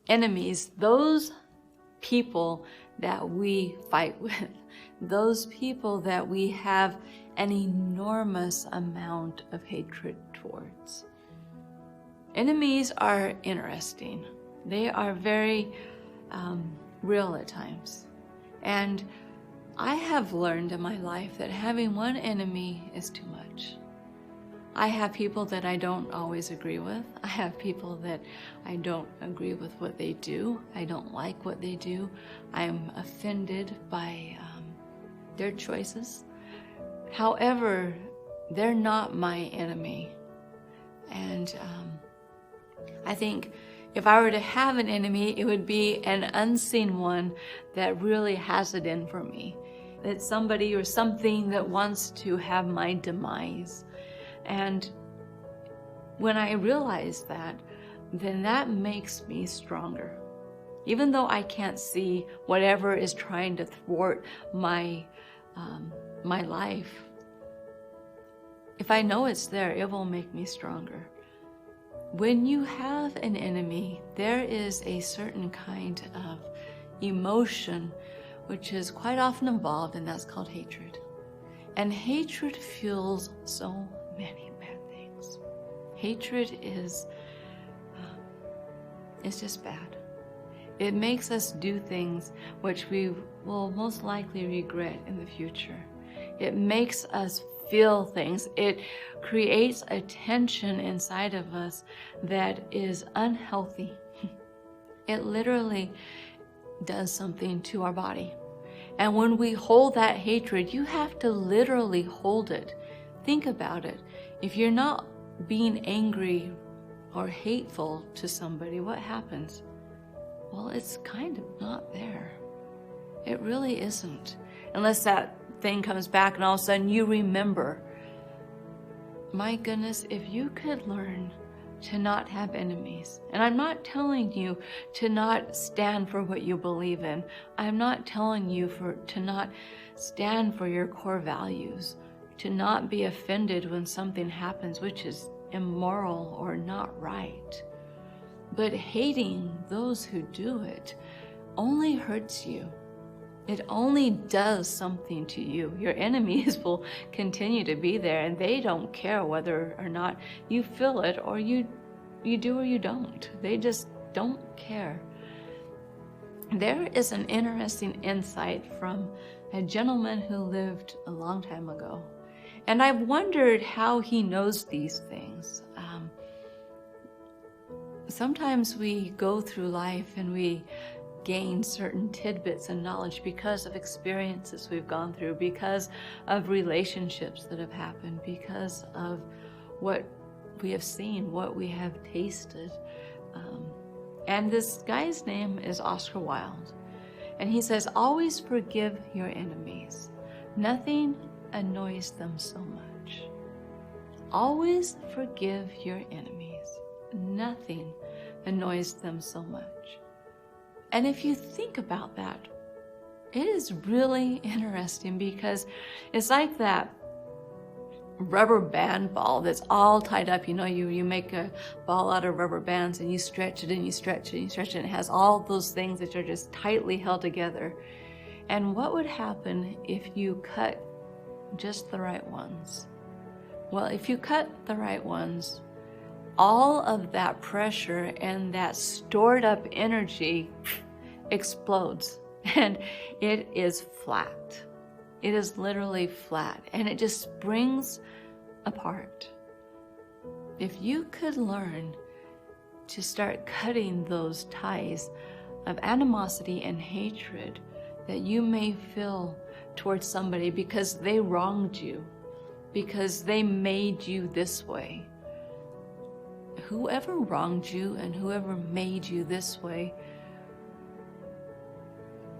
enemies, those people that we fight with, those people that we have an enormous amount of hatred towards. Enemies are interesting. They are very real at times. And I have learned in my life that having one enemy is too much. I have people that I don't always agree with. I have people that I don't agree with what they do. I don't like what they do. I'm offended by their choices. However, they're not my enemy. And I think if I were to have an enemy, it would be an unseen one that really has it in for me. It's somebody or something that wants to have my demise. And when I realize that, then that makes me stronger. Even though I can't see whatever is trying to thwart my life, if I know it's there, it will make me stronger. When you have an enemy, there is a certain kind of emotion which is quite often involved, and that's called hatred. And hatred fuels so many bad things. Hatred is it's just bad. It makes us do things which we will most likely regret in the future. It makes us feel things. It creates a tension inside of us that is unhealthy. It literally does something to our body. And when we hold that hatred, you have to literally hold it. Think about it. If you're not being angry or hateful to somebody, what happens? Well, it's kind of not there. It really isn't. Unless that thing comes back and all of a sudden you remember. My goodness, if you could learn to not have enemies. And I'm not telling you to not stand for what you believe in. I'm not telling you to not stand for your core values, to not be offended when something happens which is immoral or not right. But hating those who do it only hurts you. It only does something to you. Your enemies will continue to be there, and they don't care whether or not you feel it or you do or you don't. They just don't care. There is an interesting insight from a gentleman who lived a long time ago. And I've wondered how he knows these things. Sometimes we go through life and we gain certain tidbits and knowledge because of experiences we've gone through, because of relationships that have happened, because of what we have seen, what we have tasted. And this guy's name is Oscar Wilde. And he says, always forgive your enemies. Nothing annoys them so much. Always forgive your enemies. Nothing annoys them so much. And if you think about that, it is really interesting, because it's like that rubber band ball that's all tied up. You know, you make a ball out of rubber bands and you stretch it and you stretch it and you stretch it, and it has all those things that are just tightly held together. And what would happen if you cut just the right ones? Well, if you cut the right ones, all of that pressure and that stored up energy explodes, and it is flat. It is literally flat, and it just springs apart. If you could learn to start cutting those ties of animosity and hatred that you may feel towards somebody because they wronged you, because they made you this way. Whoever wronged you and whoever made you this way,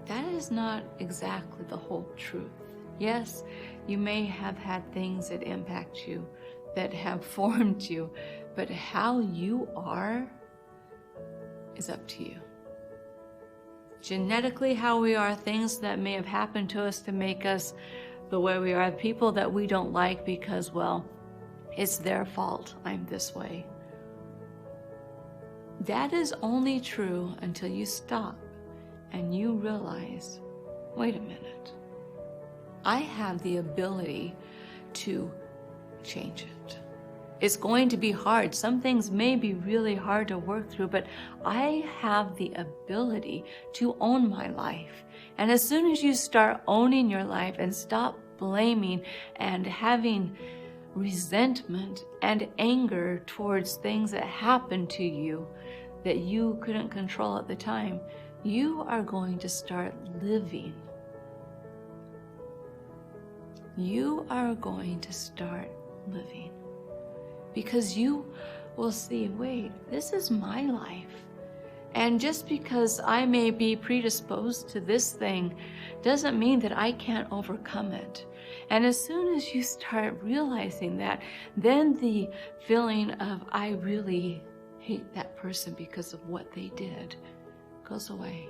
that is not exactly the whole truth. Yes, you may have had things that impact you, that have formed you, but how you are is up to you. Genetically, how we are, things that may have happened to us to make us the way we are, people that we don't like because, well, it's their fault I'm this way. that is only true until you stop and you realize, wait a minute, I have the ability to change it. It's going to be hard. Some things may be really hard to work through, but I have the ability to own my life. And as soon as you start owning your life and stop blaming and having resentment and anger towards things that happened to you that you couldn't control at the time, you are going to start living. You are going to start living. Because you will see, wait, this is my life. And just because I may be predisposed to this thing doesn't mean that I can't overcome it. And as soon as you start realizing that, then the feeling of I really hate that person because of what they did goes away.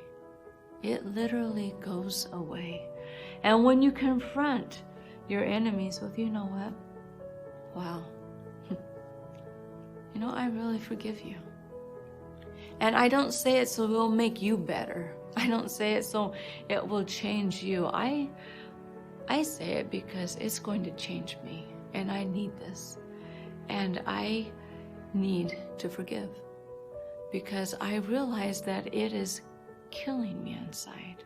It literally goes away. And when you confront your enemies with, you know what? Wow. You know, I really forgive you. And I don't say it so it will make you better. I don't say it so it will change you. I say it because it's going to change me. And I need this. And I need to forgive. Because I realize that it is killing me inside.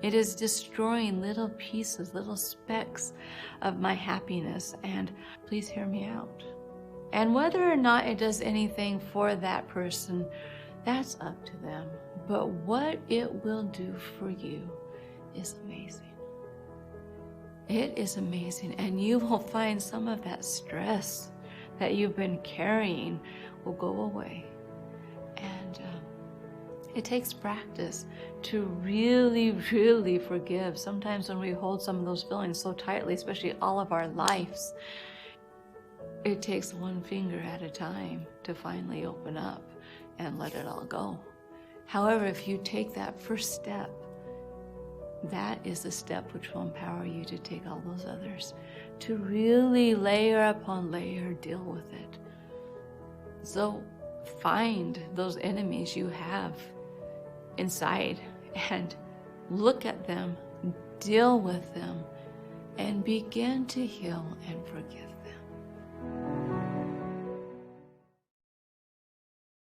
It is destroying little pieces, little specks of my happiness. And please hear me out. And whether or not it does anything for that person, that's up to them. But what it will do for you is amazing. It is amazing. And you will find some of that stress that you've been carrying will go away. And it takes practice to really, really forgive. Sometimes when we hold some of those feelings so tightly, especially all of our lives, it takes one finger at a time to finally open up and let it all go. However, if you take that first step, that is the step which will empower you to take all those others, to really layer upon layer deal with it. So find those enemies you have inside and look at them, deal with them, and begin to heal and forgive them.